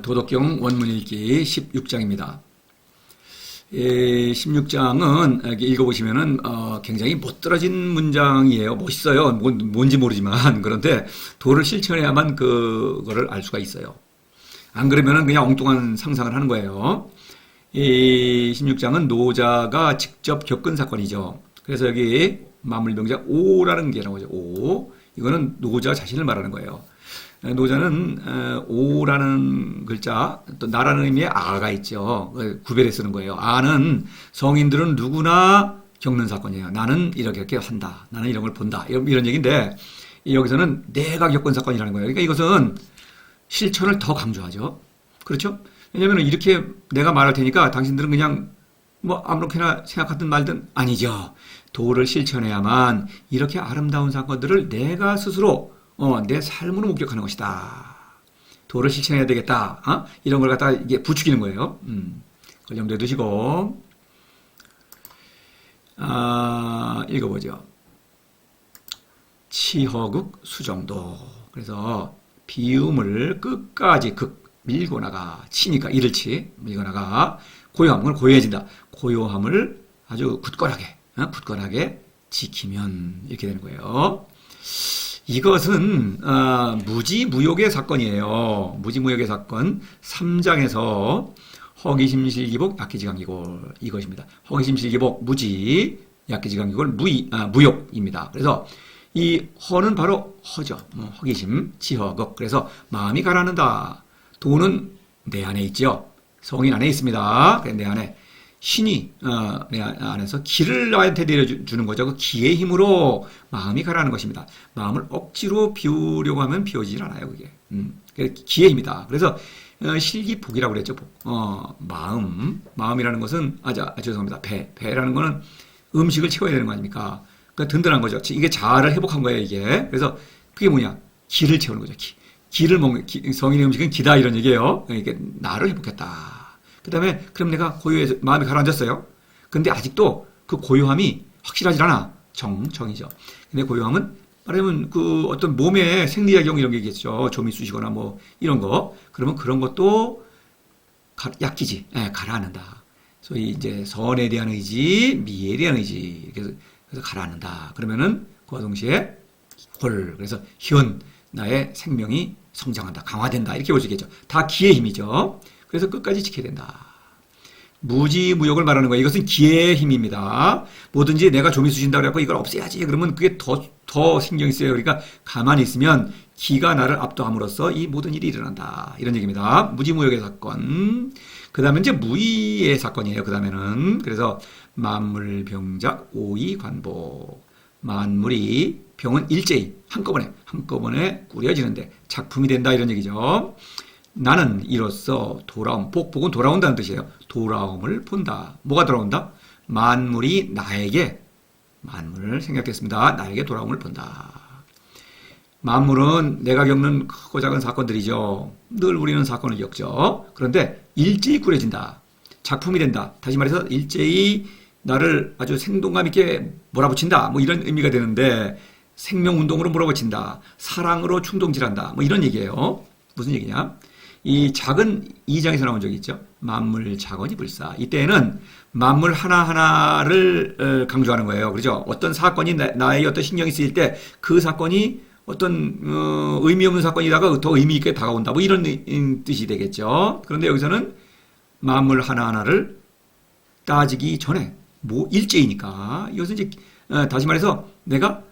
도덕경 원문 읽기 16장입니다. 16장은 이렇게 읽어보시면은 굉장히 멋들어진 문장이에요. 멋있어요. 뭔지 모르지만 그런데 도를 실천해야만 그거를 알 수가 있어요. 안 그러면은 그냥 엉뚱한 상상을 하는 거예요. 이 16장은 노자가 직접 겪은 사건이죠. 그래서 여기 만물병자 오라는 게 나오죠. 오. 이거는 노자 자신을 말하는 거예요. 노자는 오라는 글자, 또 나라는 의미의 아가 있죠. 구별해 쓰는 거예요. 아는 성인들은 누구나 겪는 사건이에요. 나는 이렇게 한다. 나는 이런 걸 본다. 이런 얘기인데 여기서는 내가 겪은 사건이라는 거예요. 그러니까 이것은 실천을 더 강조하죠. 그렇죠? 왜냐하면 이렇게 내가 말할 테니까 당신들은 그냥 뭐 아무렇게나 생각하든 말든 아니죠. 도를 실천해야만 이렇게 아름다운 사건들을 내가 스스로 내 삶으로 목격하는 것이다. 도를 실천해야 되겠다. 이런 걸 갖다가 이게 부추기는 거예요. 그걸 염두에 두시고 읽어보죠. 치허극 수정도. 그래서 비움을 끝까지 밀고 나가. 치니까 이를 밀고 나가. 고요함을 고요해진다. 고요함을 아주 굳건하게 지키면 이렇게 되는 거예요. 이것은 무지무욕의 사건이에요. 무지무욕의 사건 3장에서 허기심실기복 약기지강기골 이것입니다. 허기심실기복 무지 약기지강기골 무욕입니다. 그래서 이 허는 바로 허죠. 허기심 지허극. 그래서 마음이 가라앉는다. 도는 내 안에 있죠. 성인 안에 있습니다. 내 안에 신이 내 안에서 기를 나한테 내려주는 거죠. 그 기의 힘으로 마음이 가라는 것입니다. 마음을 억지로 비우려고 하면 비워지질 않아요. 그게 기의 힘이다. 그래서 실기복이라고 그랬죠. 마음이라는 것은 죄송합니다. 배라는 거는 음식을 채워야 되는 거 아닙니까? 그러니까 든든한 거죠. 이게 자아를 회복한 거예요. 이게. 그래서 그게 뭐냐? 기를 채우는 거죠. 기를 먹는 성인의 음식은 기다 이런 얘기예요. 이게 나를 회복했다. 그 다음에 그럼 내가 고요해서 마음이 가라앉았어요. 근데 아직도 그 고요함이 확실하지 않아. 정이죠. 근데 고요함은 말하면 그 어떤 몸의 생리작용 이런 게 있겠죠. 좀이 쑤시거나 뭐 이런 거. 그러면 그런 것도 약기지. 가라앉는다. 소위 이제 선에 대한 의지, 미에 대한 의지. 그래서 가라앉는다. 그러면은 그와 동시에 그래서 나의 생명이 성장한다. 강화된다. 이렇게 볼 수 있겠죠. 다 기의 힘이죠. 그래서 끝까지 지켜야 된다. 무지무욕을 말하는 거예요. 이것은 기의 힘입니다. 뭐든지 내가 좀이 쑤신다 그래갖고 이걸 없애야지. 그러면 그게 더 신경이 쓰여요. 그러니까 가만히 있으면 기가 나를 압도함으로써 이 모든 일이 일어난다. 이런 얘기입니다. 무지무욕의 사건. 그 다음에 이제 무의의 사건이에요. 그 다음에는. 그래서 만물병작 오이관복. 만물이 병은 일제히 한꺼번에 꾸려지는데 작품이 된다. 이런 얘기죠. 나는 이로써 복은 돌아온다는 뜻이에요. 돌아옴을 본다. 뭐가 돌아온다? 만물이 만물을 생각했습니다. 나에게 돌아옴을 본다. 만물은 내가 겪는 크고 작은 사건들이죠. 늘 우리는 사건을 겪죠. 그런데 일제히 꾸려진다. 작품이 된다. 다시 말해서 일제히 나를 아주 생동감 있게 몰아붙인다. 뭐 이런 의미가 되는데 생명운동으로 몰아붙인다. 사랑으로 충동질한다. 뭐 이런 얘기예요. 무슨 얘기냐? 이 작은 2장에서 나온 적이 있죠. 만물 작언이 불사. 이때는 만물 하나하나를 강조하는 거예요. 그렇죠? 어떤 사건이 나에게 어떤 신경이 쓰일 때 그 사건이 어떤 의미 없는 사건이다가 더 의미 있게 다가온다. 뭐 이런 뜻이 되겠죠. 그런데 여기서는 만물 하나하나를 따지기 전에 일제이니까 이것은 이제 다시 말해서 내가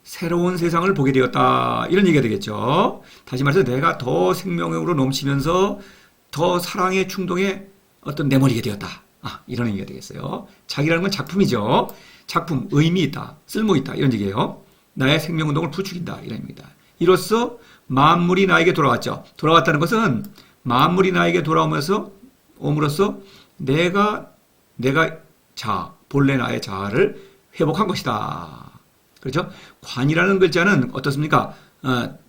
새로운 세상을 보게 되었다. 이런 얘기가 되겠죠. 다시 말해서 내가 더 생명력으로 넘치면서 더 사랑의 충동에 어떤 내몰리게 되었다. 이런 얘기가 되겠어요. 작이라는 건 작품이죠. 작품, 의미 있다. 쓸모 있다. 이런 얘기예요. 나의 생명운동을 부추긴다. 이런 얘기입니다. 이로써 만물이 나에게 돌아왔죠. 돌아왔다는 것은 만물이 나에게 돌아옴으로써 내가 본래 나의 자아를 회복한 것이다. 그렇죠? 관이라는 글자는 어떻습니까?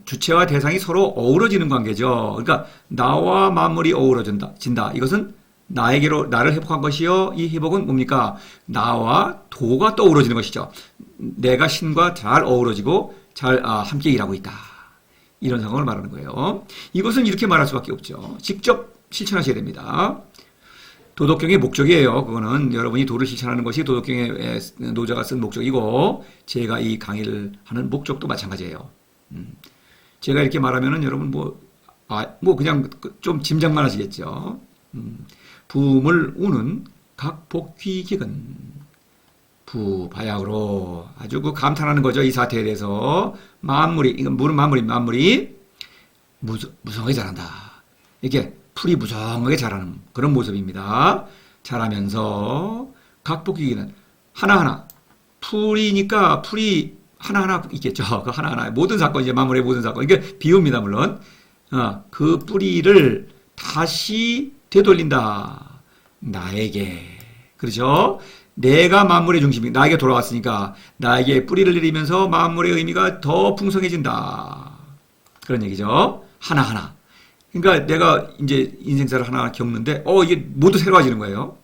주체와 대상이 서로 어우러지는 관계죠. 그러니까 나와 만물이 어우러진다. 이것은 나를 회복한 것이요. 이 회복은 뭡니까? 나와 도가 또 어우러지는 것이죠. 내가 신과 잘 어우러지고 잘 함께 일하고 있다. 이런 상황을 말하는 거예요. 이것은 이렇게 말할 수밖에 없죠. 직접 실천하셔야 됩니다. 도덕경의 목적이에요. 그거는 여러분이 도를 실천하는 것이 도덕경의 노자가 쓴 목적이고 제가 이 강의를 하는 목적도 마찬가지예요. 제가 이렇게 말하면은 여러분 뭐 그냥 좀 짐작만 하시겠죠. 붐을 우는 각 복귀기근 부바약으로 아주 그 감탄하는 거죠. 이 사태에 대해서 이건 물은 만물이 무성하게 자란다. 이렇게 풀이 무성하게 자라는 그런 모습입니다. 자라면서 각 복귀기는 하나하나 풀이니까 풀이 하나하나 있겠죠. 그 하나하나 모든 사건 이제 만물의 모든 사건 이게 비유입니다. 물론 그 뿌리를 다시 되돌린다. 나에게 그렇죠. 내가 만물의 중심이 나에게 돌아왔으니까 나에게 뿌리를 내리면서 만물의 의미가 더 풍성해진다. 그런 얘기죠. 하나하나. 그러니까 내가 이제 인생사를 하나 겪는데 이게 모두 새로워지는 거예요.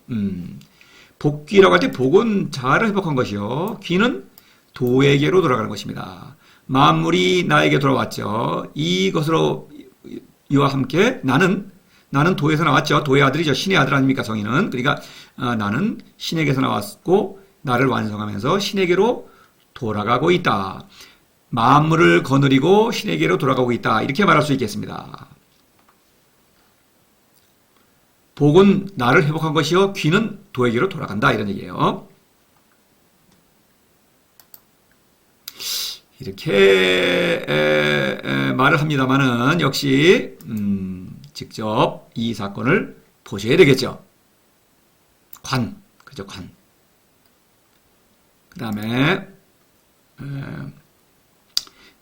복귀라고 할 때 복은 자아를 회복한 것이요. 귀는 도에게로 돌아가는 것입니다. 만물이 나에게 돌아왔죠. 이것으로 이와 함께 나는 도에서 나왔죠. 도의 아들이죠. 신의 아들 아닙니까 성인은. 그러니까 나는 신에게서 나왔고 나를 완성하면서 신에게로 돌아가고 있다. 만물을 거느리고 신에게로 돌아가고 있다. 이렇게 말할 수 있겠습니다. 복은 나를 회복한 것이요. 귀는 도에게로 돌아간다. 이런 얘기예요. 이렇게 말을 합니다마는 역시 직접 이 사건을 보셔야 되겠죠. 그죠, 관. 그 다음에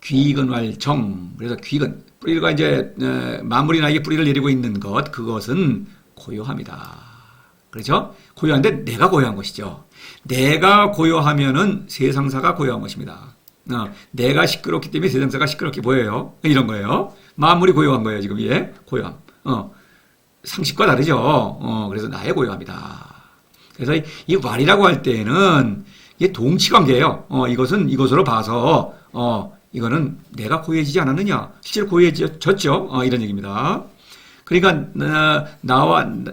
귀근왈정. 그래서 귀근 뿌리가 이제 만물이 나에게 뿌리를 내리고 있는 것 그것은 고요합니다. 그렇죠? 고요한데 내가 고요한 것이죠. 내가 고요하면은 세상사가 고요한 것입니다. 내가 시끄럽기 때문에 세상사가 시끄럽게 보여요. 이런 거예요. 만물이 고요한 거예요. 지금 예, 고요함. 상식과 다르죠. 그래서 나의 고요함이다. 그래서 이 왈이라고 할 때는 이게 동치관계예요. 이것은 이것으로 봐서 이거는 내가 고요해지지 않았느냐? 실제로 고요해졌죠. 이런 얘기입니다. 그러니까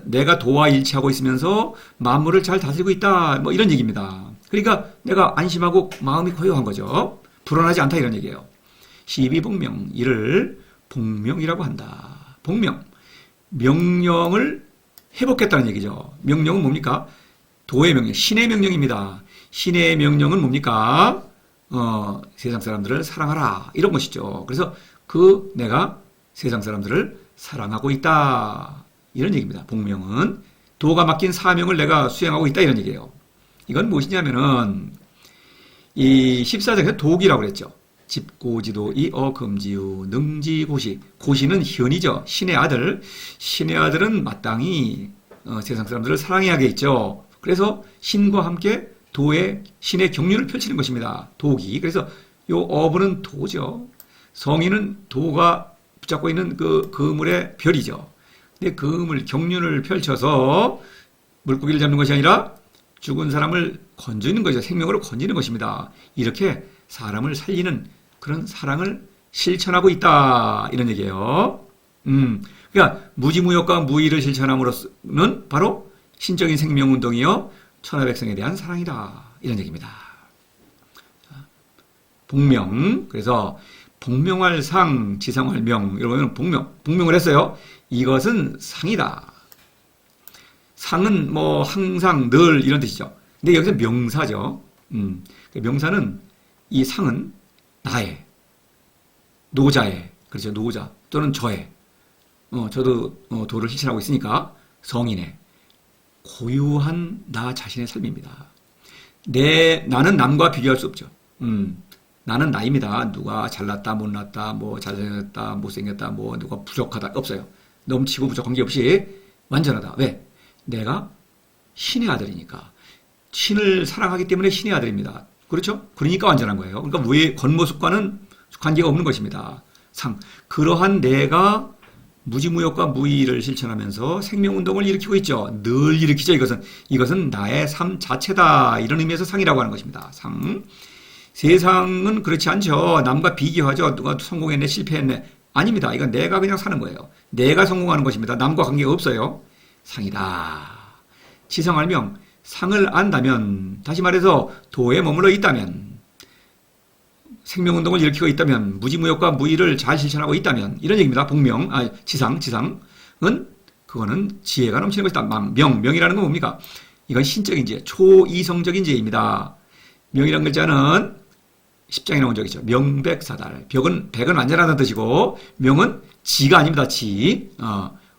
내가 도와 일치하고 있으면서 만물을 잘 다스리고 있다. 뭐 이런 얘기입니다. 그러니까 내가 안심하고 마음이 고요한 거죠. 불안하지 않다 이런 얘기예요. 시비복명 이를 복명이라고 한다. 복명 명령을 회복했다는 얘기죠. 명령은 뭡니까? 도의 명령, 신의 명령입니다. 신의 명령은 뭡니까? 세상 사람들을 사랑하라 이런 것이죠. 그래서 내가 세상 사람들을 사랑하고 있다 이런 얘기입니다. 복명은 도가 맡긴 사명을 내가 수행하고 있다 이런 얘기예요. 이건 무엇이냐면은 이 14장에서 도기라고 그랬죠. 집고지도 이어금지유 능지고시 고시는 현이죠. 신의 아들. 신의 아들은 마땅히 세상 사람들을 사랑해야 하겠죠. 그래서 신과 함께 신의 경륜을 펼치는 것입니다. 도기. 그래서 요 어부는 도죠. 성인은 도가 붙잡고 있는 그 그물의 별이죠. 근데 그물 경륜을 펼쳐서 물고기를 잡는 것이 아니라 죽은 사람을 건지는 거죠. 생명으로 건지는 것입니다. 이렇게 사람을 살리는 그런 사랑을 실천하고 있다. 이런 얘기예요. 그러니까 무지무역과 무의를 실천함으로는 바로 신적인 생명운동이요. 천하백성에 대한 사랑이다. 이런 얘기입니다. 복명. 그래서 복명할 상, 지상할 명. 여러분 복명을 했어요. 이것은 상이다. 상은 뭐 항상 늘 이런 뜻이죠. 근데 여기서 명사죠. 명사는 이 상은 나의, 노자의, 그렇죠. 노자 또는 저의. 저도 도를 실천하고 있으니까 성인의 고유한 나 자신의 삶입니다. 나는 남과 비교할 수 없죠. 나는 나입니다. 누가 잘났다, 못났다, 뭐 잘생겼다, 못생겼다, 뭐 누가 부족하다 없어요. 넘치고 부족한 게 없이 완전하다. 왜? 내가 신의 아들이니까. 신을 사랑하기 때문에 신의 아들입니다. 그렇죠? 그러니까 완전한 거예요. 그러니까 왜 겉모습과는 관계가 없는 것입니다. 그러한 내가 무지무역과 무의를 실천하면서 생명운동을 일으키고 있죠. 늘 일으키죠. 이것은 나의 삶 자체다. 이런 의미에서 상이라고 하는 것입니다. 상. 세상은 그렇지 않죠. 남과 비교하죠. 누가 성공했네, 실패했네. 아닙니다. 이건 내가 그냥 사는 거예요. 내가 성공하는 것입니다. 남과 관계가 없어요. 상이다. 지상알명, 상을 안다면, 다시 말해서 도에 머물러 있다면, 생명운동을 일으키고 있다면, 무지무역과 무의를 잘 실천하고 있다면, 이런 얘기입니다. 복명, 지상은, 그거는 지혜가 넘치는 것이다. 명이라는 건 뭡니까? 이건 신적인 지혜, 초이성적인 지혜입니다. 명이라는 글자는 십장에 나온 적 있죠. 명백사달. 백은 완전하다는 뜻이고, 명은 지가 아닙니다.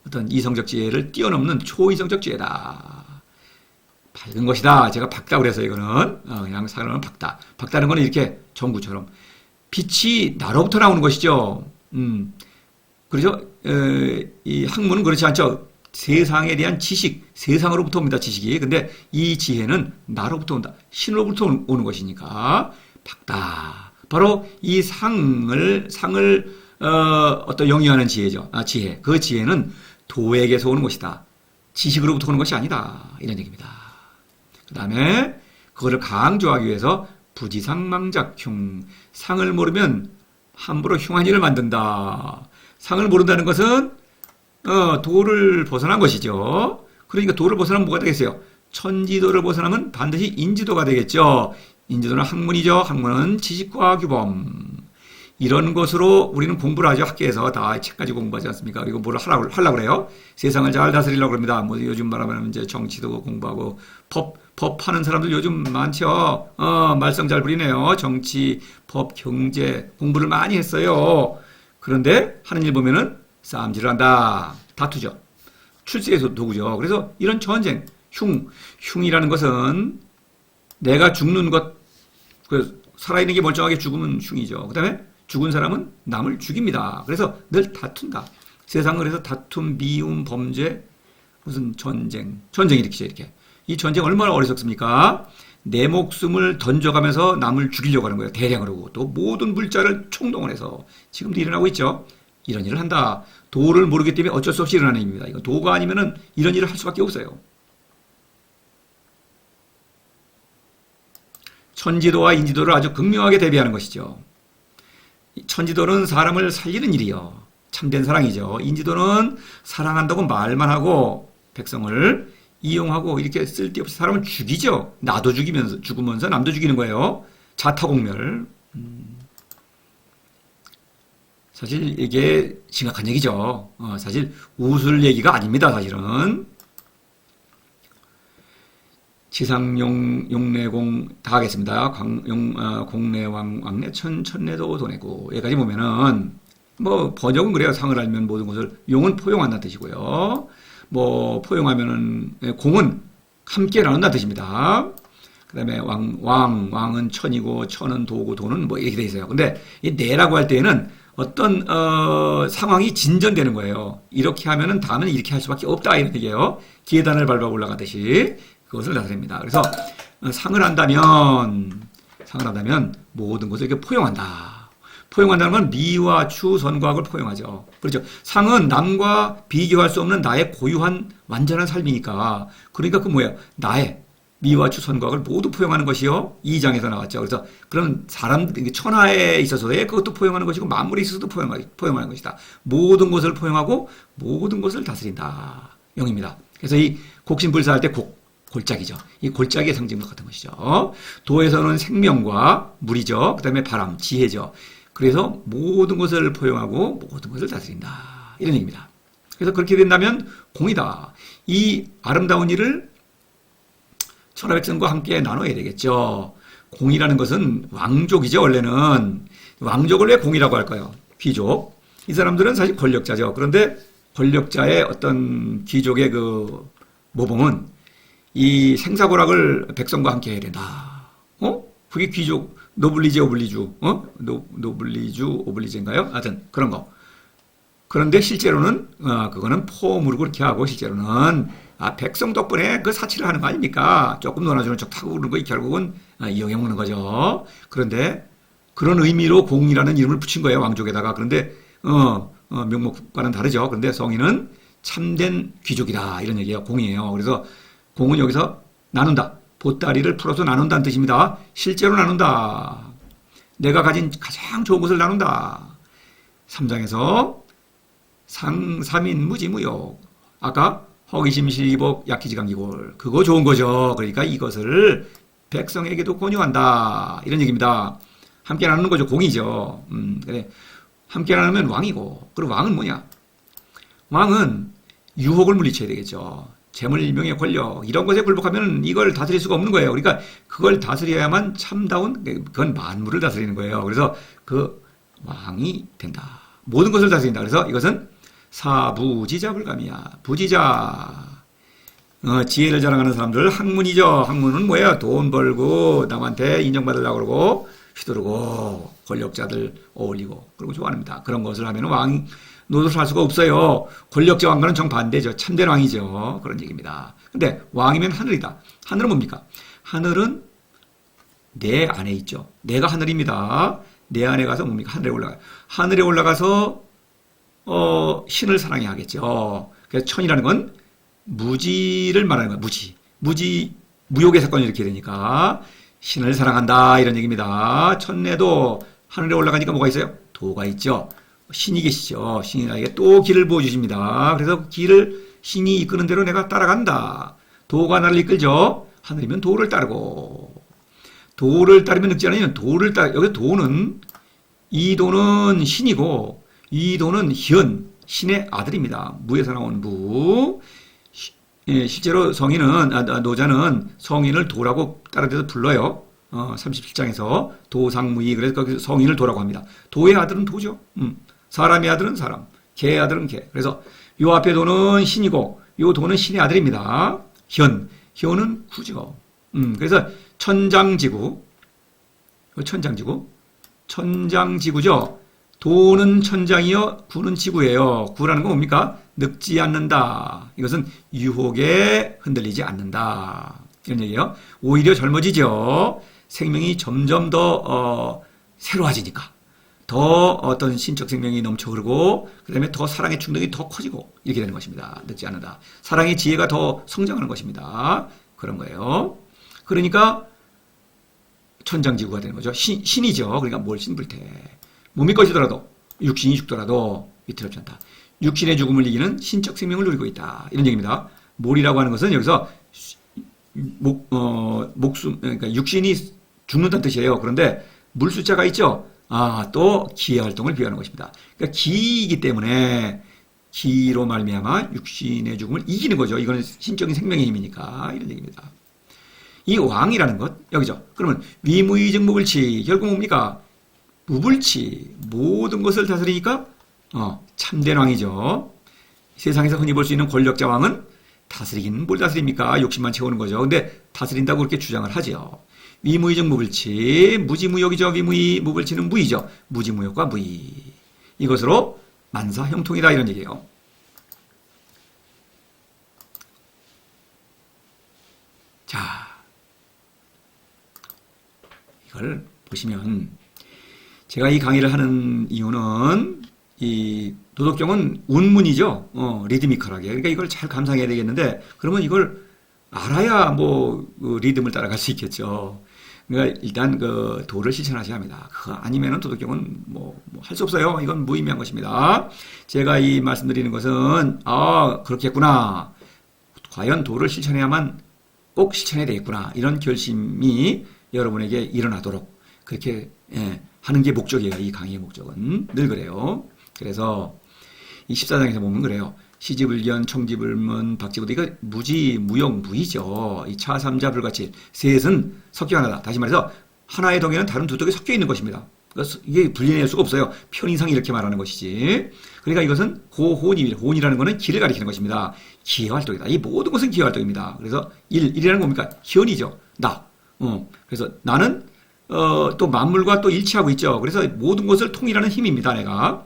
어떤 이성적 지혜를 뛰어넘는 초이성적 지혜다. 밝은 것이다. 제가 밝다 그래서 이거는, 그냥 사람은 밝다. 밝다는 거는 이렇게 전구처럼. 빛이 나로부터 나오는 것이죠. 그렇죠? 이 학문은 그렇지 않죠. 세상에 대한 지식, 세상으로부터 옵니다. 지식이. 근데 이 지혜는 나로부터 온다. 신으로부터 오는 것이니까 밝다. 바로 이 상을 어떤 영위하는 지혜죠. 지혜. 그 지혜는 도에게서 오는 것이다. 지식으로부터 오는 것이 아니다. 이런 얘기입니다. 그 다음에 그거를 강조하기 위해서 부지상망작흉. 상을 모르면 함부로 흉한 일을 만든다. 상을 모른다는 것은 도를 벗어난 것이죠. 그러니까 도를 벗어나면 뭐가 되겠어요? 천지도를 벗어나면 반드시 인지도가 되겠죠. 인지도는 학문이죠. 학문은 지식과 규범. 이런 것으로 우리는 공부를 하죠. 학교에서 다 책 가지고 공부하지 않습니까? 그리고 뭘 하려고 그래요? 세상을 잘 다스리려고 합니다. 뭐 요즘 말하면 이제 정치도 공부하고 법 하는 사람들 요즘 많죠. 말썽 잘 부리네요. 정치, 법, 경제 공부를 많이 했어요. 그런데 하는 일 보면은 싸움질을 한다. 다투죠. 출세의 도구죠. 그래서 이런 전쟁, 흉이라는 것은 내가 죽는 것, 살아있는 게 멀쩡하게 죽으면 흉이죠. 그 다음에 죽은 사람은 남을 죽입니다. 그래서 늘 다툰다. 세상을 그래서 다툼, 미움, 범죄, 무슨 전쟁 일으키죠, 이렇게. 이 전쟁 얼마나 어리석습니까? 내 목숨을 던져가면서 남을 죽이려고 하는 거예요. 대량으로. 또 모든 물자를 총동원해서 지금도 일어나고 있죠. 이런 일을 한다. 도를 모르기 때문에 어쩔 수 없이 일어나는 일입니다. 이거 도가 아니면은 이런 일을 할 수밖에 없어요. 천지도와 인지도를 아주 극명하게 대비하는 것이죠. 천지도는 사람을 살리는 일이요. 참된 사랑이죠. 인지도는 사랑한다고 말만 하고 백성을 이용하고 이렇게 쓸데없이 사람을 죽이죠. 나도 죽으면서 남도 죽이는 거예요. 자타공멸. 사실 이게 심각한 얘기죠. 사실 웃을 얘기가 아닙니다. 사실은. 지상용 용내공 다 하겠습니다. 공내왕 왕내 천내도 도내고 여기까지 보면은 뭐 번역은 그래요. 상을 알면 모든 것을. 용은 포용한다는 뜻이고요. 뭐 포용하면은 공은 함께 나눈다는 뜻입니다. 그 다음에 왕은 천이고 천은 도고 도는 뭐 이렇게 돼 있어요. 근데 이 내라고 할 때에는 어떤 상황이 진전되는 거예요. 이렇게 하면은 다음에는 이렇게 할 수밖에 없다 이런 얘기예요. 계단을 밟아 올라가듯이 그것을 나타냅니다. 그래서 상을 한다면 모든 것을 이렇게 포용한다. 포용한다는 건 미와 추, 선과 악을 포용하죠. 그렇죠. 상은 남과 비교할 수 없는 나의 고유한 완전한 삶이니까. 그러니까 그 뭐예요? 나의 미와 추, 선과 악을 모두 포용하는 것이요. 2장에서 나왔죠. 그래서 그런 사람들, 천하에 있어서의 그것도 포용하는 것이고 만물에 있어서도 포용하는 것이다. 모든 것을 포용하고 모든 것을 다스린다. 영입니다. 그래서 이 곡신불사할 때 골짜기죠. 이 골짜기의 상징과 같은 것이죠. 도에서는 생명과 물이죠. 그 다음에 바람, 지혜죠. 그래서 모든 것을 포용하고 모든 것을 다스린다. 이런 얘기입니다. 그래서 그렇게 된다면 공이다. 이 아름다운 일을 천하백성과 함께 나눠야 되겠죠. 공이라는 것은 왕족이죠. 원래는. 왕족을 왜 공이라고 할까요? 귀족. 이 사람들은 사실 권력자죠. 그런데 권력자의 어떤 귀족의 그 모범은 이 생사고락을 백성과 함께 해야 된다. 그게 귀족, 노블리제 오블리주, 노블리주 오블리제인가요? 하여튼 그런 거. 그런데 실제로는 그거는 포무르고 그렇게 하고 실제로는 백성 덕분에 그 사치를 하는 거 아닙니까? 조금 놀아주는 척 타고 그러는 거 결국은 이용해 먹는 거죠. 그런데 그런 의미로 공이라는 이름을 붙인 거예요. 왕족에다가. 그런데 명목과는 다르죠. 그런데 성인은 참된 귀족이다. 이런 얘기예요. 공이에요. 그래서 공은 여기서 나눈다. 보따리를 풀어서 나눈다는 뜻입니다. 실제로 나눈다. 내가 가진 가장 좋은 것을 나눈다. 3장에서 삼인 무지무욕. 아까 허기심 실이복 약기지강기골. 그거 좋은 거죠. 그러니까 이것을 백성에게도 권유한다. 이런 얘기입니다. 함께 나누는 거죠. 공이죠. 그래. 함께 나누면 왕이고. 그리고 왕은 뭐냐? 왕은 유혹을 물리쳐야 되겠죠. 재물, 명예, 권력 이런 것에 굴복하면 이걸 다스릴 수가 없는 거예요. 그러니까 그걸 다스려야만 참다운 그건 만물을 다스리는 거예요. 그래서 그 왕이 된다. 모든 것을 다스린다. 그래서 이것은 사부지자 불감이야. 부지자. 지혜를 자랑하는 사람들 학문이죠. 학문은 뭐예요? 돈 벌고 남한테 인정받으려고 그러고 휘두르고 권력자들 어울리고 그러고 좋아합니다. 그런 것을 하면 왕 노릇을 할 수가 없어요. 권력자 왕과는 정반대죠. 참된 왕이죠. 그런 얘기입니다. 근데 왕이면 하늘이다. 하늘은 뭡니까? 하늘은 내 안에 있죠. 내가 하늘입니다. 내 안에 가서 뭡니까? 하늘에 올라가요. 하늘에 올라가서 신을 사랑해야 하겠죠. 그래서 천이라는 건 무지를 말하는 거야. 무욕의 사건을 일으키게 되니까 신을 사랑한다 이런 얘기입니다. 천내도 하늘에 올라가니까 뭐가 있어요? 도가 있죠. 신이 계시죠. 신이 나에게 또 길을 보여주십니다. 그래서 길을 신이 이끄는 대로 내가 따라간다. 도가 나를 이끌죠. 하늘이면 도를 따르고 도를 따르면 늙지 않으면 도를 따르. 여기 도는 이 도는 신이고 이 도는 현 신의 아들입니다. 무에서 나온 무. 실제로 성인은 노자는 성인을 도라고 다른 데서 불러요. 37장에서 도상무이 그래서 거기서 성인을 도라고 합니다. 도의 아들은 도죠. 사람의 아들은 사람, 개의 아들은 개. 그래서 요 앞에 도는 신이고 요 도는 신의 아들입니다. 현은 구죠. 그래서 천장지구, 천장지구죠. 도는 천장이요, 구는 지구예요. 구라는 건 뭡니까? 늙지 않는다. 이것은 유혹에 흔들리지 않는다. 이런 얘기예요. 오히려 젊어지죠. 생명이 점점 더 새로워지니까. 더 어떤 신적 생명이 넘쳐 흐르고 그 다음에 더 사랑의 충동이 더 커지고 이렇게 되는 것입니다. 늙지 않는다. 사랑의 지혜가 더 성장하는 것입니다. 그런 거예요. 그러니까 천장지구가 되는 거죠. 신이죠. 그러니까 몰신불태. 몸이 꺼지더라도 육신이 죽더라도 위태롭지 않다. 육신의 죽음을 이기는 신적 생명을 누리고 있다. 이런 얘기입니다. 몰이라고 하는 것은 여기서 목숨, 그러니까 육신이 죽는다는 뜻이에요. 그런데 물숫자가 있죠. 또 기의 활동을 비유하는 것입니다. 그러니까 기이기 때문에 기로 말미암아 육신의 죽음을 이기는 거죠. 이거는 신적인 생명의 힘이니까 이런 얘기입니다. 이 왕이라는 것 여기죠. 그러면 위무이즉 무불치 결국 뭡니까? 무불치 모든 것을 다스리니까 참된 왕이죠. 세상에서 흔히 볼 수 있는 권력자 왕은 다스리긴 뭘 다스립니까? 욕심만 채우는 거죠. 근데 다스린다고 그렇게 주장을 하죠. 위무이즉 무불치 무지무욕이죠. 위무이 무불치는 무이죠. 무지무욕과 무이 이것으로 만사형통이다 이런 얘기예요. 자, 이걸 보시면 제가 이 강의를 하는 이유는 이 도덕경은 운문이죠. 리드미컬하게. 그러니까 이걸 잘 감상해야 되겠는데 그러면 이걸 알아야 그 리듬을 따라갈 수 있겠죠. 그러니까 일단 그 도를 실천하셔야 합니다. 그거 아니면은 도덕경은 할 수 없어요. 이건 무의미한 것입니다. 제가 이 말씀드리는 것은 그렇겠구나. 과연 도를 실천해야만 꼭 실천해야 되겠구나. 이런 결심이 여러분에게 일어나도록 그렇게 하는 게 목적이에요. 이 강의의 목적은 늘 그래요. 그래서 이 14장에서 보면 그래요. 시지불견, 청지불문, 박지부도 이거 무지, 무용, 무이죠. 이 차삼자 불가칠 셋은 섞여 하나다. 다시 말해서 하나의 덕에는 다른 두 덕이 섞여 있는 것입니다. 그러니까 이게 분리해낼 수가 없어요. 편의상 이렇게 말하는 것이지. 그러니까 이것은 고혼입니다. 혼이라는 것은 길을 가리키는 것입니다. 기회활동이다. 이 모든 것은 기회활동입니다. 그래서 일이라는 뭡니까? 현이죠. 나. 그래서 나는 또 만물과 또 일치하고 있죠. 그래서 모든 것을 통일하는 힘입니다. 내가.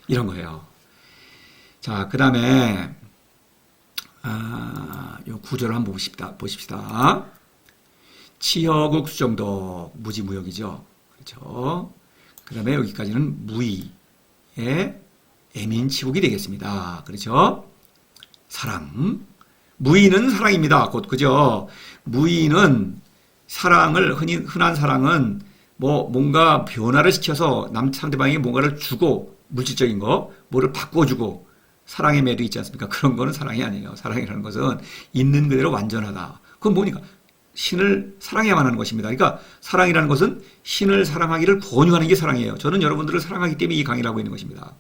이런 거예요. 자, 그 다음에 요 구절을 한번 보십시다. 치허국 수정도 무지무역이죠. 그렇죠. 그 다음에 여기까지는 무의의 애민치국이 되겠습니다. 그렇죠. 사랑. 무의는 사랑입니다. 곧 그죠. 무의는 사랑을 흔한 사랑은 뭔가 변화를 시켜서 상대방에게 뭔가를 주고, 물질적인 거, 뭐를 바꿔주고, 사랑의 매도 있지 않습니까? 그런 거는 사랑이 아니에요. 사랑이라는 것은 있는 그대로 완전하다. 그건 뭐니까? 신을 사랑해야만 하는 것입니다. 그러니까 사랑이라는 것은 신을 사랑하기를 권유하는 게 사랑이에요. 저는 여러분들을 사랑하기 때문에 이 강의를 하고 있는 것입니다.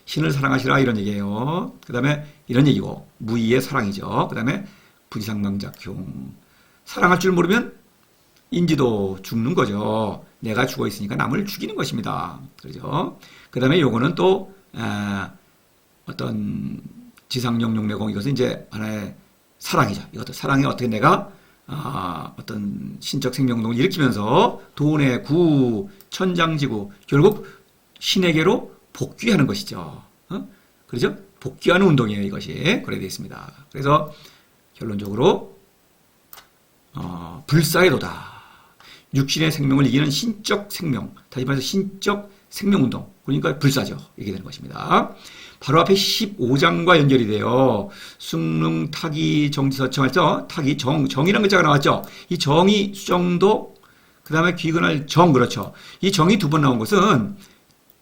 신을 사랑하시라 이런 얘기예요. 그 다음에 이런 얘기고 무의의 사랑이죠. 그 다음에 부지상망작용. 사랑할 줄 모르면 인지도 죽는 거죠. 내가 죽어 있으니까 남을 죽이는 것입니다. 그렇죠? 그 다음에 요거는 또 어떤 지상용용매공 이것은 이제 하나의 사랑이죠. 이것도 사랑에 어떻게 내가 어떤 신적 생명운동을 일으키면서 돈의 구, 천장지구 결국 신에게로 복귀하는 것이죠. 그렇죠? 복귀하는 운동이에요. 이것이 그래 되어 있습니다. 그래서 결론적으로 불사의도다. 육신의 생명을 이기는 신적 생명, 다시 말해서 신적 생명운동. 그러니까 불사죠. 이게 되는 것입니다. 바로 앞에 15장과 연결이 돼요. 숭릉, 타기, 정지서청에서 타기, 정이라는 글자가 나왔죠. 이 정이 수정도, 그 다음에 귀근할 정, 그렇죠. 이 정이 두 번 나온 것은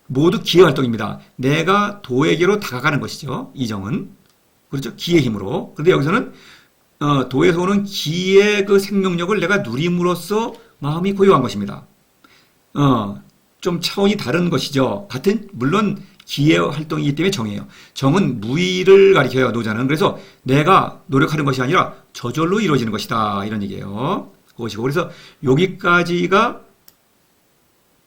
모두 기회활동입니다. 내가 도에게로 다가가는 것이죠. 이 정은. 그렇죠. 기의 힘으로. 그런데 여기서는 도에서 오는 기의 그 생명력을 내가 누림으로써 마음이 고요한 것입니다. 좀 차원이 다른 것이죠. 물론 기의 활동이기 때문에 정이에요. 정은 무의를 가리켜요, 노자는. 그래서 내가 노력하는 것이 아니라 저절로 이루어지는 것이다. 이런 얘기예요. 그것이고. 그래서 여기까지가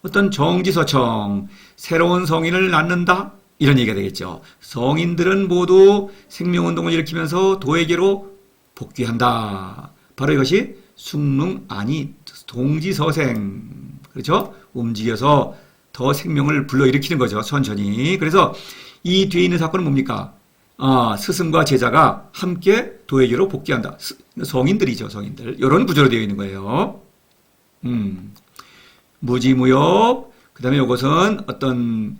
어떤 정지서청, 새로운 성인을 낳는다? 이런 얘기가 되겠죠. 성인들은 모두 생명운동을 일으키면서 도에게로 복귀한다. 바로 이것이 숭릉, 아니, 동지서생. 그렇죠? 움직여서 더 생명을 불러일으키는 거죠. 천천히. 그래서 이 뒤에 있는 사건은 뭡니까? 스승과 제자가 함께 도에게로 복귀한다. 성인들이죠. 성인들. 이런 구조로 되어 있는 거예요. 무지무역. 그 다음에 이것은 어떤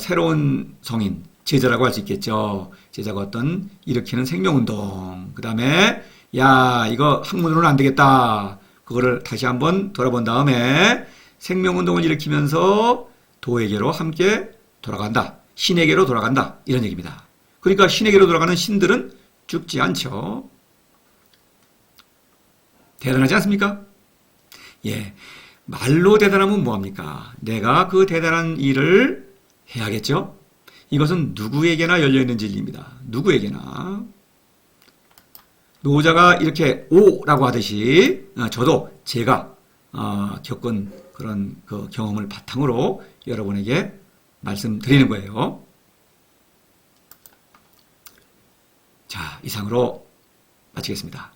새로운 성인, 제자라고 할 수 있겠죠. 제자가 어떤 일으키는 생명운동. 그 다음에 야 이거 학문으로는 안 되겠다. 그거를 다시 한번 돌아본 다음에 생명운동을 일으키면서 도에게로 함께 돌아간다. 신에게로 돌아간다. 이런 얘기입니다. 그러니까 신에게로 돌아가는 신들은 죽지 않죠. 대단하지 않습니까? 예. 말로 대단하면 뭐합니까? 내가 그 대단한 일을 해야겠죠? 이것은 누구에게나 열려있는 진리입니다. 누구에게나. 노자가 이렇게 오라고 하듯이 저도 제가 겪은 그런 그 경험을 바탕으로 여러분에게 말씀드리는 거예요. 자, 이상으로 마치겠습니다.